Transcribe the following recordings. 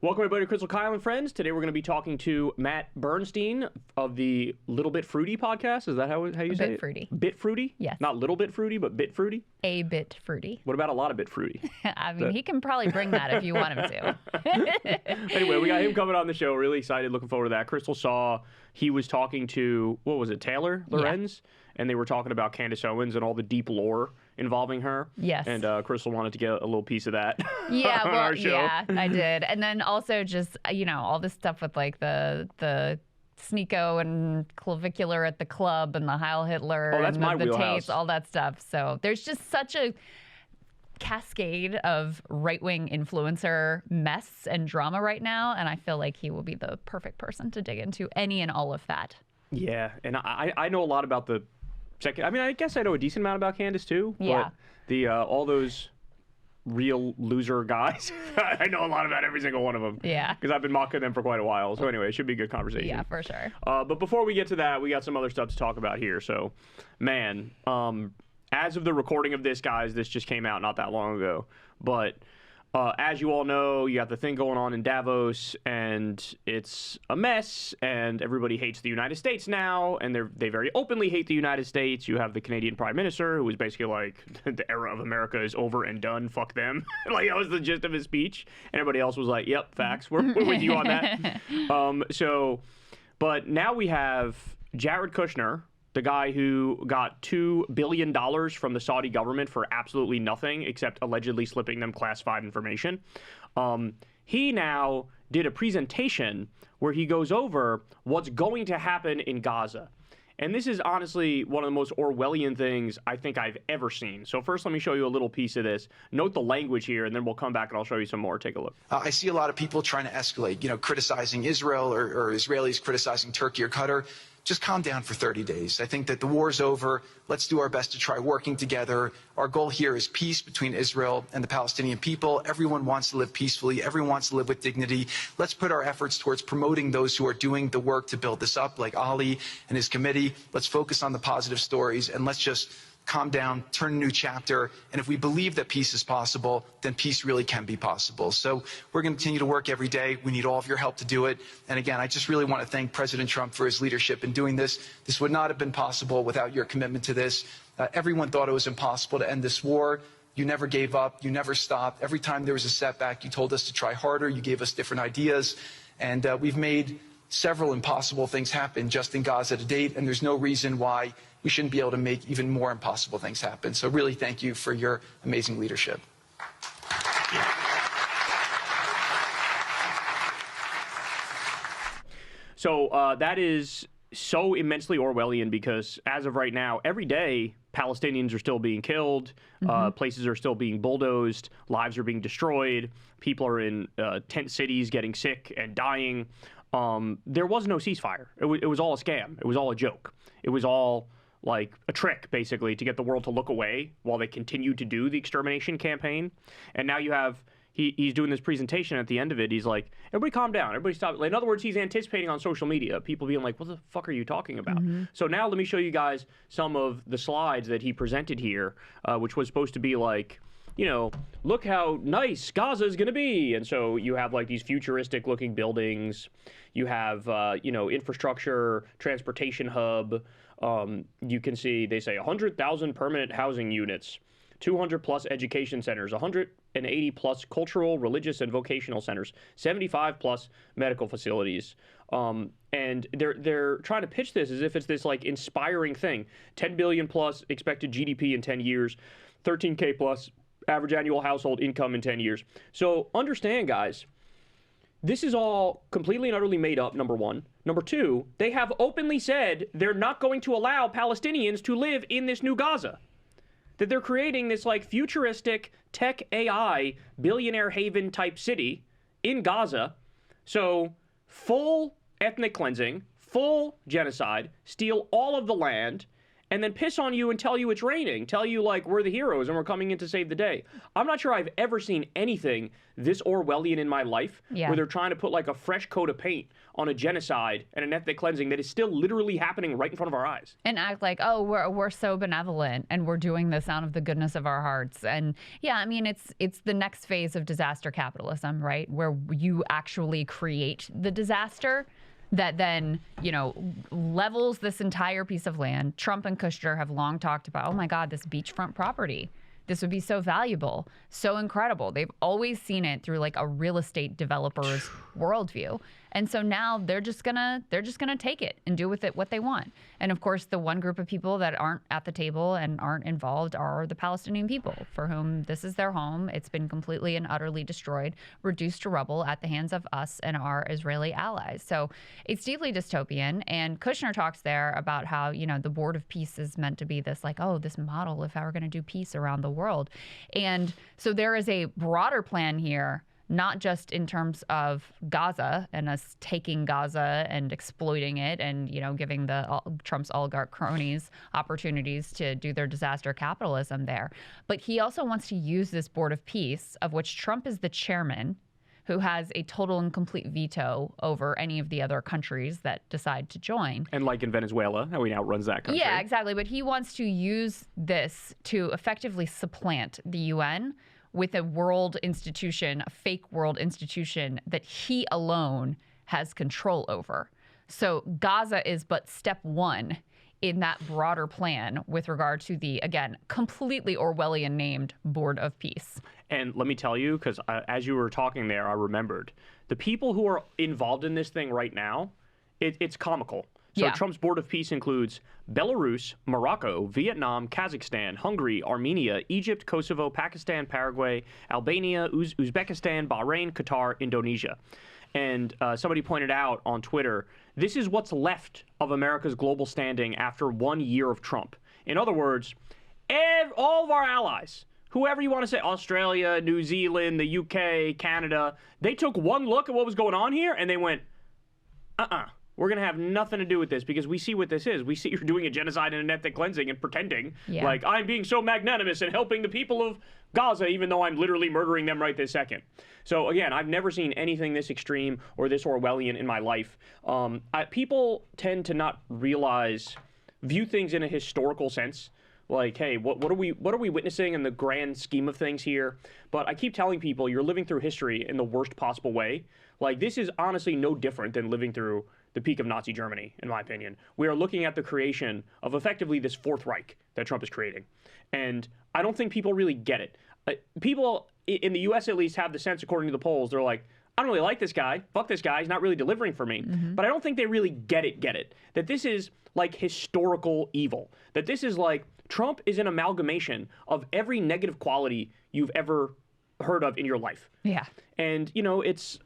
Welcome everybody to Crystal, Kyle, and Friends. Today we're going to be talking to Matt Bernstein of the Little Bit Fruity podcast. Is that how you say it? Bit Fruity. Bit Fruity? Yes. Not Little Bit Fruity, but Bit Fruity? A Bit Fruity. What about a lot of Bit Fruity? I mean, he can probably bring that if you want him to. Anyway, we got him coming on the show. Really excited. Looking forward to that. Crystal saw he was talking to, what was it, Taylor Lorenz? Yeah. And they were talking about Candace Owens and all the deep lore involving her. Yes. And Crystal wanted to get a little piece of that yeah, on our show. Yeah, I did. And then also just, all this stuff with like the Sneeko and clavicular at the club and the Heil Hitler that's and my the wheelhouse. tapes, all that stuff. So there's just such a cascade of right-wing influencer mess and drama right now. And I feel like he will be the perfect person to dig into any and all of that. Yeah. And I know a lot about the second. I mean, I guess I know a decent amount about Candace too. Yeah. But the all those real loser guys, I know a lot about every single one of them. Yeah. Because I've been mocking them for quite a while. So anyway, it should be a good conversation. Yeah, for sure. But before we get to that, we got some other stuff to talk about here. So, man, as of the recording of this, guys, this just came out not that long ago. But as you all know, you got the thing going on in Davos, and it's a mess, and everybody hates the United States now, and they very openly hate the United States. You have the Canadian Prime Minister, who was basically like, the era of America is over and done, fuck them. Like, that was the gist of his speech. And everybody else was like, yep, facts, we're with you on that. But now we have Jared Kushner, the guy who got $2 billion from the Saudi government for absolutely nothing except allegedly slipping them classified information. He now did a presentation where he goes over what's going to happen in Gaza. And this is honestly one of the most Orwellian things I think I've ever seen. So first, let me show you a little piece of this. Note the language here, and then we'll come back and I'll show you some more. Take a look. I see a lot of people trying to escalate, criticizing Israel or Israelis criticizing Turkey or Qatar. Just calm down for 30 days. I think that the war's over. Let's do our best to try working together. Our goal here is peace between Israel and the Palestinian people. Everyone wants to live peacefully. Everyone wants to live with dignity. Let's put our efforts towards promoting those who are doing the work to build this up, like Ali and his committee. Let's focus on the positive stories, and let's just calm down, turn a new chapter, and if we believe that peace is possible, then peace really can be possible. So we're going to continue to work every day. We need all of your help to do it. And again, I just really want to thank President Trump for his leadership in doing this. This would not have been possible without your commitment to this. Everyone thought it was impossible to end this war. You never gave up. You never stopped. Every time there was a setback, you told us to try harder. You gave us different ideas. And we've made several impossible things happen just in Gaza to date, and there's no reason why we shouldn't be able to make even more impossible things happen. So really thank you for your amazing leadership. So that is so immensely Orwellian because as of right now, every day, Palestinians are still being killed, places are still being bulldozed, lives are being destroyed, people are in tent cities getting sick and dying. There was no ceasefire. It was all a scam. It was all a joke. It was all like a trick, basically, to get the world to look away while they continued to do the extermination campaign. And now you have, he's doing this presentation at the end of it. He's like, everybody calm down. Everybody stop. In other words, he's anticipating on social media, people being like, what the fuck are you talking about? So now let me show you guys some of the slides that he presented here, which was supposed to be like, look how nice Gaza is going to be. And so you have like these futuristic looking buildings. You have, infrastructure, transportation hub. You can see, they say 100,000 permanent housing units, 200 plus education centers, 180 plus cultural, religious, and vocational centers, 75 plus medical facilities. And they're trying to pitch this as if it's this like inspiring thing. 10 billion plus expected GDP in 10 years, 13K plus average annual household income in 10 years. So understand, guys, this is all completely and utterly made up, number one. Number two, they have openly said they're not going to allow Palestinians to live in this new Gaza. That they're creating this like futuristic tech AI billionaire haven type city in Gaza. So full ethnic cleansing, full genocide, steal all of the land, and then piss on you and tell you it's raining, tell you like we're the heroes and we're coming in to save the day. I'm not sure I've ever seen anything this Orwellian in my life where they're trying to put like a fresh coat of paint on a genocide and an ethnic cleansing that is still literally happening right in front of our eyes. And act like, oh, we're so benevolent and we're doing this out of the goodness of our hearts. And yeah, I mean, it's the next phase of disaster capitalism, right? Where you actually create the disaster that then, you know, levels this entire piece of land. Trump and Kushner have long talked about, oh my God, this beachfront property. This would be so valuable, so incredible. They've always seen it through like a real estate developer's worldview. And so now they're just gonna take it and do with it what they want. And of course, the one group of people that aren't at the table and aren't involved are the Palestinian people, for whom this is their home. It's been completely and utterly destroyed, reduced to rubble at the hands of us and our Israeli allies. So it's deeply dystopian. And Kushner talks there about how, you know, the Board of Peace is meant to be this like, oh, this model of how we're going to do peace around the world. And so there is a broader plan here, not just in terms of Gaza and us taking Gaza and exploiting it and, you know, giving the Trump's oligarch cronies opportunities to do their disaster capitalism there. But he also wants to use this Board of Peace, of which Trump is the chairman, who has a total and complete veto over any of the other countries that decide to join. And like in Venezuela, how he outruns that country. Yeah, exactly. But he wants to use this to effectively supplant the UN with a world institution, a fake world institution that he alone has control over. So Gaza is but step one in that broader plan with regard to the, again, completely Orwellian named Board of Peace. And let me tell you, because as you were talking there, I remembered the people who are involved in this thing right now, it's comical. So Trump's Board of Peace includes Belarus, Morocco, Vietnam, Kazakhstan, Hungary, Armenia, Egypt, Kosovo, Pakistan, Paraguay, Albania, Uzbekistan, Bahrain, Qatar, Indonesia. And somebody pointed out on Twitter, this is what's left of America's global standing after 1 year of Trump. In other words, all of our allies, whoever you want to say, Australia, New Zealand, the UK, Canada, they took one look at what was going on here and they went, we're going to have nothing to do with this because we see what this is. We see you're doing a genocide and an ethnic cleansing and pretending like I'm being so magnanimous and helping the people of Gaza, even though I'm literally murdering them right this second. So again, I've never seen anything this extreme or this Orwellian in my life. People tend to not view things in a historical sense. Like, hey, what are we witnessing in the grand scheme of things here? But I keep telling people you're living through history in the worst possible way. Like, this is honestly no different than living through the peak of Nazi Germany, in my opinion. We are looking at the creation of effectively this Fourth Reich that Trump is creating. And I don't think people really get it. People in the U.S. at least have the sense, according to the polls, they're like, I don't really like this guy. Fuck this guy. He's not really delivering for me. But I don't think they really get it. That this is like historical evil. That this is like Trump is an amalgamation of every negative quality you've ever heard of in your life. Yeah. And, you know, it's...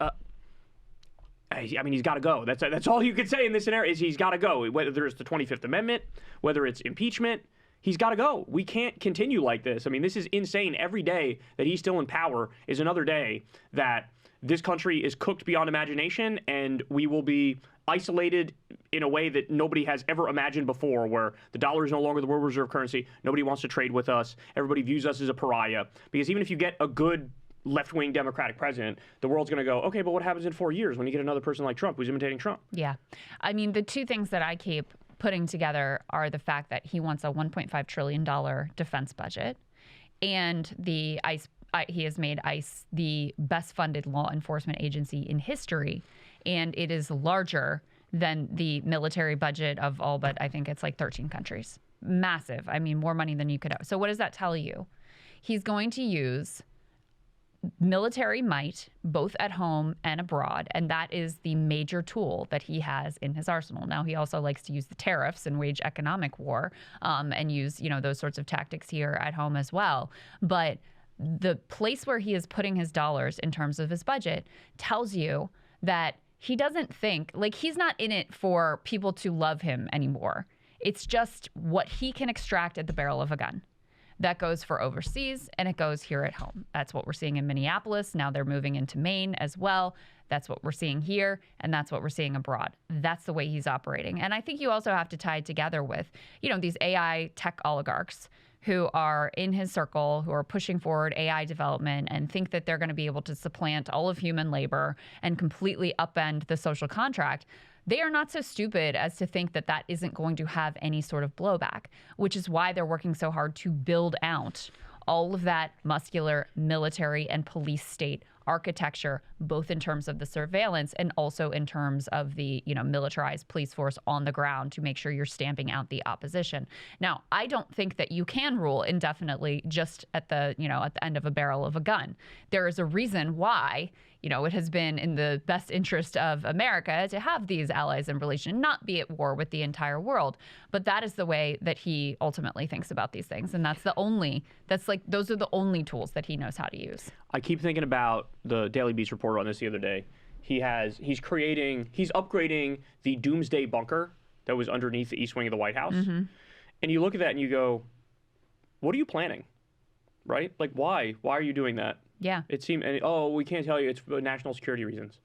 I mean, he's got to go. That's all you can say in this scenario is he's got to go. Whether it's the 25th Amendment, whether it's impeachment, he's got to go. We can't continue like this. I mean, this is insane. Every day that he's still in power is another day that this country is cooked beyond imagination, and we will be isolated in a way that nobody has ever imagined before, where the dollar is no longer the world reserve currency. Nobody wants to trade with us. Everybody views us as a pariah. Because even if you get a good left-wing Democratic president, the world's going to go, okay, but what happens in 4 years when you get another person like Trump who's imitating Trump? Yeah. I mean, the two things that I keep putting together are the fact that he wants a $1.5 trillion defense budget, and he has made ICE the best-funded law enforcement agency in history, and it is larger than the military budget of all but, I think it's like 13 countries. Massive. I mean, more money than you could have. So what does that tell you? He's going to use military might, both at home and abroad, and that is the major tool that he has in his arsenal. Now, he also likes to use the tariffs and wage economic war, and use, you know, those sorts of tactics here at home as well. But the place where he is putting his dollars in terms of his budget tells you that he doesn't think, like, he's not in it for people to love him anymore. It's just what he can extract at the barrel of a gun. That goes for overseas, and it goes here at home. That's what we're seeing in Minneapolis. Now they're moving into Maine as well. That's what we're seeing here, and that's what we're seeing abroad. That's the way he's operating. And I think you also have to tie it together with, these AI tech oligarchs who are in his circle, who are pushing forward AI development and think that they're going to be able to supplant all of human labor and completely upend the social contract. They are not so stupid as to think that that isn't going to have any sort of blowback, which is why they're working so hard to build out all of that muscular military and police state architecture, both in terms of the surveillance and also in terms of the, militarized police force on the ground to make sure you're stamping out the opposition. Now, I don't think that you can rule indefinitely just at the, at the end of a barrel of a gun. There is a reason why, it has been in the best interest of America to have these allies in relation, not be at war with the entire world. But that is the way that he ultimately thinks about these things. And those are the only tools that he knows how to use. I keep thinking about the Daily Beast reporter on this the other day. He's upgrading the doomsday bunker that was underneath the east wing of the White House. Mm-hmm. And you look at that and you go, what are you planning? Right? Like, why? Why are you doing that? Yeah. It seemed, we can't tell you, it's for national security reasons.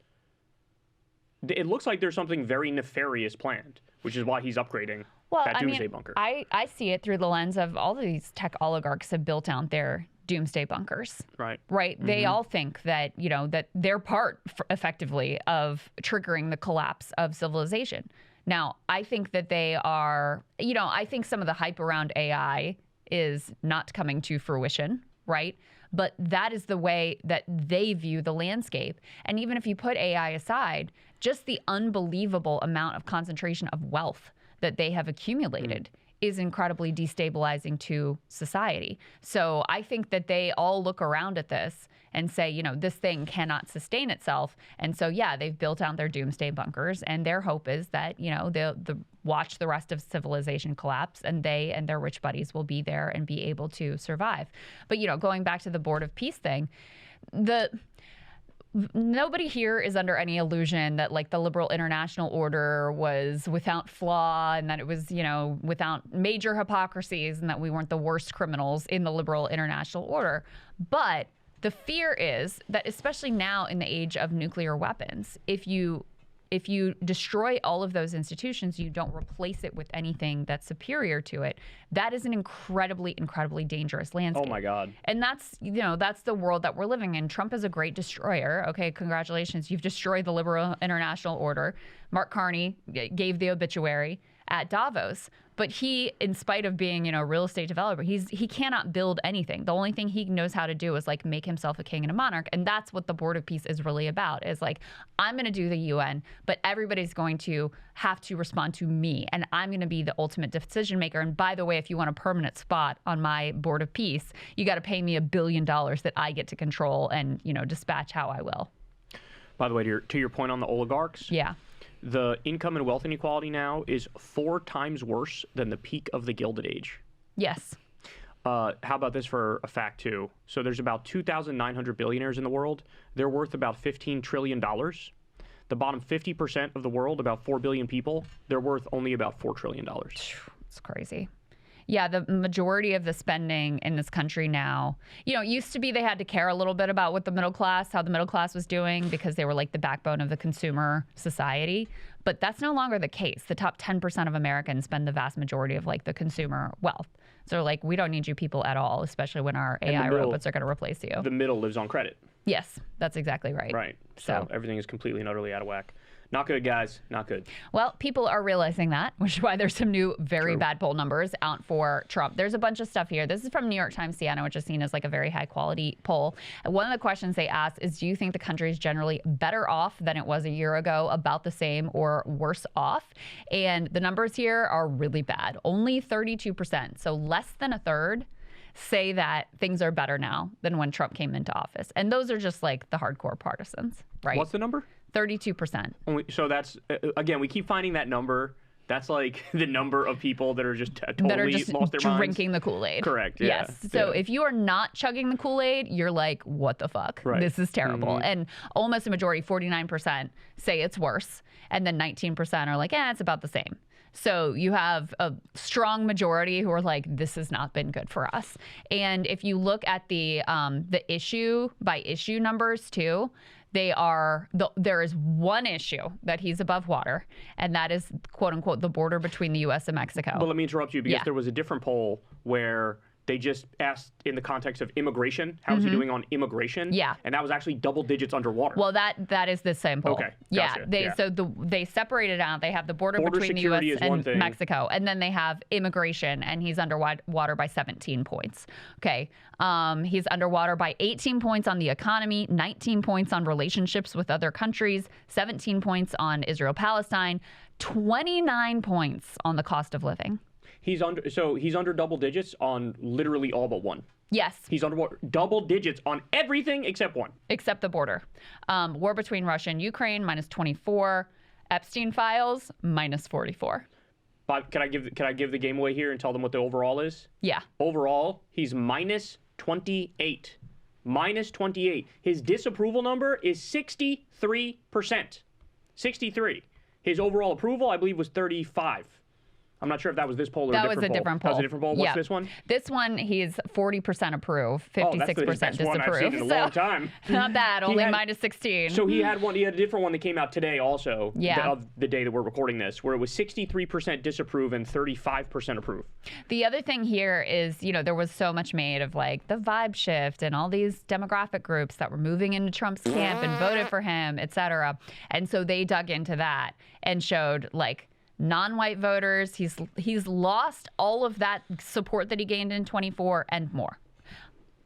It looks like there's something very nefarious planned, which is why he's upgrading that doomsday bunker. I see it through the lens of all of these tech oligarchs have built out their doomsday bunkers. Right. Mm-hmm. They all think that, that they're part effectively of triggering the collapse of civilization. Now, I think that they are, I think some of the hype around AI is not coming to fruition, right? But that is the way that they view the landscape. And even if you put AI aside, just the unbelievable amount of concentration of wealth that they have accumulated is incredibly destabilizing to society. So I think that they all look around at this and say, this thing cannot sustain itself. And so, yeah, they've built out their doomsday bunkers, and their hope is that, they'll watch the rest of civilization collapse, and they and their rich buddies will be there and be able to survive. But, going back to the Board of Peace thing, nobody here is under any illusion that the liberal international order was without flaw and that it was, without major hypocrisies and that we weren't the worst criminals in the liberal international order. But the fear is that, especially now in the age of nuclear weapons, if you destroy all of those institutions, you don't replace it with anything that's superior to it. That is an incredibly, incredibly dangerous landscape. Oh my God. And that's the world that we're living in. Trump is a great destroyer. Okay, congratulations. You've destroyed the liberal international order. Mark Carney gave the obituary at Davos. But he, in spite of being, a real estate developer, he cannot build anything. The only thing he knows how to do is make himself a king and a monarch. And that's what the Board of Peace is really about, is I'm going to do the UN, but everybody's going to have to respond to me. And I'm going to be the ultimate decision maker. And by the way, if you want a permanent spot on my Board of Peace, you got to pay me $1 billion that I get to control and, dispatch how I will. By the way, to your point on the oligarchs. Yeah. The income and wealth inequality now is 4 times worse than the peak of the Gilded Age. Yes. How about this for a fact, too? So there's about 2,900 billionaires in the world. They're worth about $15 trillion. The bottom 50% of the world, about 4 billion people, they're worth only about $4 trillion. It's crazy. Yeah, the majority of the spending in this country now, it used to be they had to care a little bit about what how the middle class was doing, because they were the backbone of the consumer society. But that's no longer the case. The top 10% of Americans spend the vast majority of the consumer wealth. So we don't need you people at all, especially when our AI robots are going to replace you. The middle lives on credit. Yes, that's exactly right. Right. So everything is completely and utterly out of whack. Not good, guys. Not good. Well, people are realizing that, which is why there's some new very bad poll numbers out for Trump. There's a bunch of stuff here. This is from New York Times Siena, which is seen as a very high quality poll. And one of the questions they asked is, do you think the country is generally better off than it was a year ago, about the same, or worse off? And the numbers here are really bad. Only 32%, so less than a third, say that things are better now than when Trump came into office. And those are just the hardcore partisans, right? What's the number? 32%. So that's, again, we keep finding that number. That's the number of people that are just totally that are just lost their minds. Drinking the Kool-Aid. Correct. Yeah. Yes. So if you are not chugging the Kool-Aid, you're what the fuck? Right. This is terrible. Mm-hmm. And almost a majority, 49%, say it's worse. And then 19% are it's about the same. So you have a strong majority who are like, this has not been good for us. And if you look at the issue by issue numbers too, there is one issue that he's above water, and that is, quote unquote, the border between the U.S. and Mexico. But let me interrupt you, because there was a different poll where they just asked in the context of immigration, how is he doing on immigration? Yeah. And that was actually double digits underwater. Well, that is the same poll. Okay. Yeah. Gotcha. So they seperated out. They have the border between the U.S. and Mexico, and then they have immigration, and he's underwater by 17 points. Okay. He's underwater by 18 points on the economy, 19 points on relationships with other countries, 17 points on Israel-Palestine, 29 points on the cost of living. He's under double digits on literally all but one. Yes. He's under double digits on everything except one. Except the border. War between Russia and Ukraine, minus 24. Epstein files, minus 44. But can I give the game away here and tell them what the overall is? Yeah. Overall, he's minus 28. Minus 28. His disapproval number is 63%. 63. His overall approval, I believe, was 35. I'm not sure if that was this poll or a different poll. That was a different poll. That was a different poll. What's this one? This one, he's 40% approve, 56% disapprove. One I've seen in a long time. Not bad, only minus 16. So he had a different one that came out today also, Yeah. of the day that we're recording this, where it was 63% disapprove and 35% approve. The other thing here is, there was so much made of like the vibe shift and all these demographic groups that were moving into Trump's camp and voted for him, et cetera. And so they dug into that and showed like, non-white voters, he's lost all of that support that he gained in 24 and more.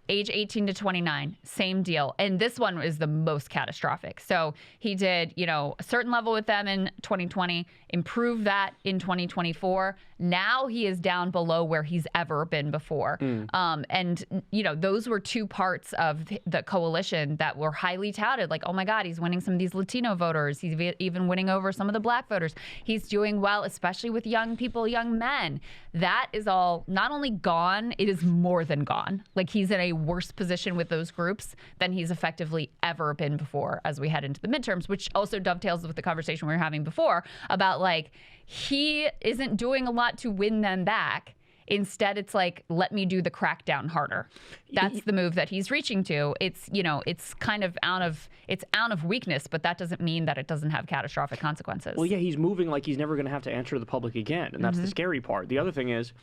Age 18 to 29, same deal. And this one is the most catastrophic. So he did, a certain level with them in 2020, improved that in 2024. Now he is down below where he's ever been before. And, those were two parts of the coalition that were highly touted. Like, oh my God, he's winning some of these Latino voters. He's even winning over some of the black voters. He's doing well, especially with young people, young men. That is all not only gone, it is more than gone. Like he's in a worse position with those groups than he's effectively ever been before as we head into the midterms, which also dovetails with the conversation we were having before about like, he isn't doing a lot to win them back. Instead, it's like, let me do the crackdown harder. That's the move that he's reaching to. It's, it's kind of out of weakness, but that doesn't mean that it doesn't have catastrophic consequences. Well, yeah, he's moving like he's never going to have to answer to the public again. And that's the scary part. The other thing is,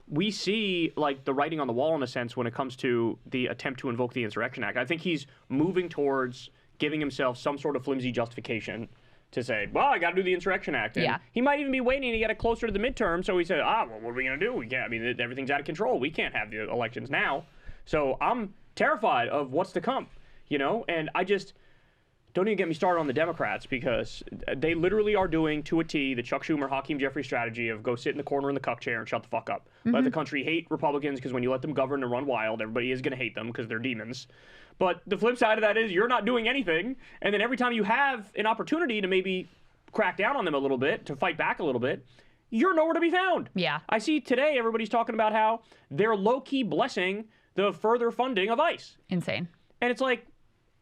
we see like the writing on the wall in a sense when it comes to the attempt to invoke the Insurrection Act. I think he's moving towards giving himself some sort of flimsy justification to say, well, I got to do the Insurrection Act. And he might even be waiting to get it closer to the midterm. So he said, well, what are we going to do? We can't. I mean, everything's out of control. We can't have the elections now. So I'm terrified of what's to come, and I just don't even get me started on the Democrats, because they literally are doing to a T the Chuck Schumer, Hakeem Jeffries strategy of go sit in the corner in the cuck chair and shut the fuck up. Let the country hate Republicans, because when you let them govern and run wild, everybody is going to hate them because they're demons. But the flip side of that is you're not doing anything. And then every time you have an opportunity to maybe crack down on them a little bit, to fight back a little bit, you're nowhere to be found. Yeah. I see today everybody's talking about how they're low-key blessing the further funding of ICE. Insane. And it's like,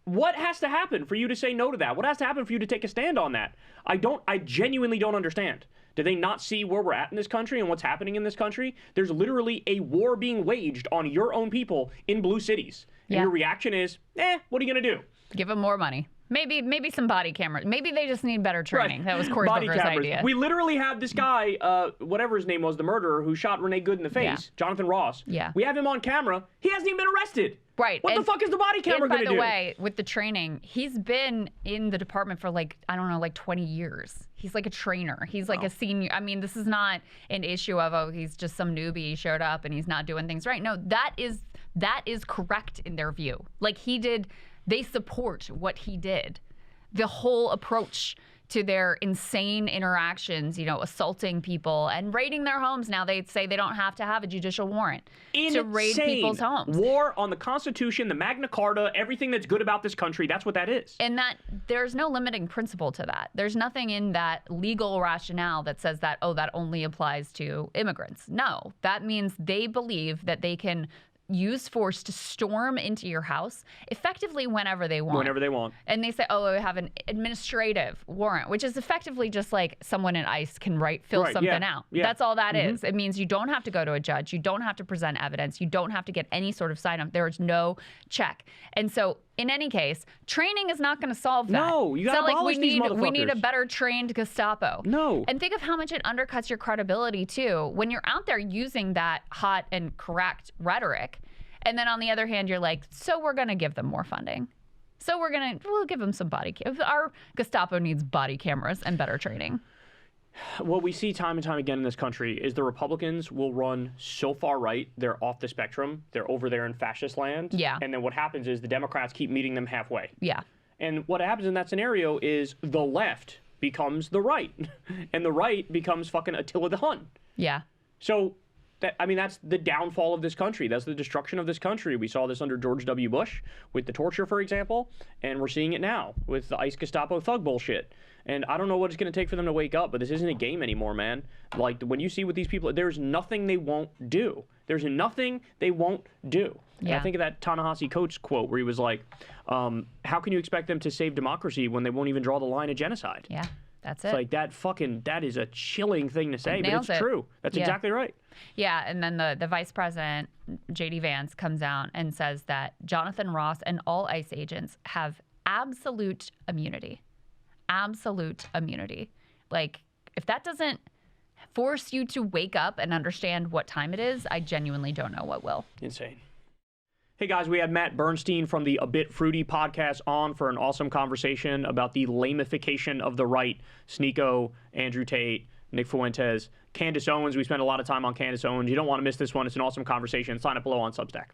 what has to happen for you to say no to that? What has to happen for you to take a stand on that? I genuinely don't understand. Do they not see where we're at in this country and what's happening in this country? There's literally a war being waged on your own people in blue cities. And your reaction is, what are you going to do? Give them more money. Maybe some body cameras. Maybe they just need better training. Right. That was Cory Booker's idea. We literally have this guy, whatever his name was, the murderer who shot Renee Good in the face, Jonathan Ross. Yeah. We have him on camera. He hasn't even been arrested. Right. What the fuck is the body camera going to do? By the way, with the training, he's been in the department for 20 years. He's like a trainer. He's like a senior. I mean, this is not an issue of, he's just some newbie. He showed up and he's not doing things right. No, that is correct in their view. Like they support what he did. The whole approach to their insane interactions, assaulting people and raiding their homes. Now they say they don't have to have a judicial warrant to raid people's homes. War on the Constitution, the Magna Carta, everything that's good about this country. That's what that is. And that there's no limiting principle to that. There's nothing in that legal rationale that says that, that only applies to immigrants. No, that means they believe that they can use force to storm into your house effectively whenever they want. Whenever they want. And they say, oh, we have an administrative warrant, which is effectively just like someone in ICE can fill something out. Yeah. That's all that is. It means you don't have to go to a judge. You don't have to present evidence. You don't have to get any sort of sign-off. There is no check. And so in any case, training is not going to solve that. No, you got to abolish these motherfuckers. We need a better trained Gestapo. No. And think of how much it undercuts your credibility, too, when you're out there using that hot and correct rhetoric. And then on the other hand, you're like, so we're going to give them more funding. So we'll give them some body cameras. Our Gestapo needs body cameras and better training. What we see time and time again in this country is the Republicans will run so far right, they're off the spectrum. They're over there in fascist land. Yeah. And then what happens is the Democrats keep meeting them halfway. Yeah. And what happens in that scenario is the left becomes the right. And the right becomes fucking Attila the Hun. Yeah. So, that's the downfall of this country. That's the destruction of this country. We saw this under George W. Bush with the torture, for example, and we're seeing it now with the ICE Gestapo thug bullshit. And I don't know what it's going to take for them to wake up, but this isn't a game anymore, man. Like, when you see what these people, there's nothing they won't do. There's nothing they won't do. And I think of that Ta-Nehisi Coates quote where he was like, how can you expect them to save democracy when they won't even draw the line of genocide? Yeah, that's it. It's like that is a chilling thing to say, but it's true. That's exactly right. Yeah, and then the vice president, J.D. Vance, comes out and says that Jonathan Ross and all ICE agents have absolute immunity. Absolute immunity. Like, if that doesn't force you to wake up and understand what time it is, I genuinely don't know what will. Insane. Hey guys, we had Matt Bernstein from the A Bit Fruity podcast on for an awesome conversation about the lamification of the right. Sneeko, Andrew Tate, Nick Fuentes, Candace Owens. We spent a lot of time on Candace Owens. You don't want to miss this one. It's an awesome conversation. Sign up below on Substack.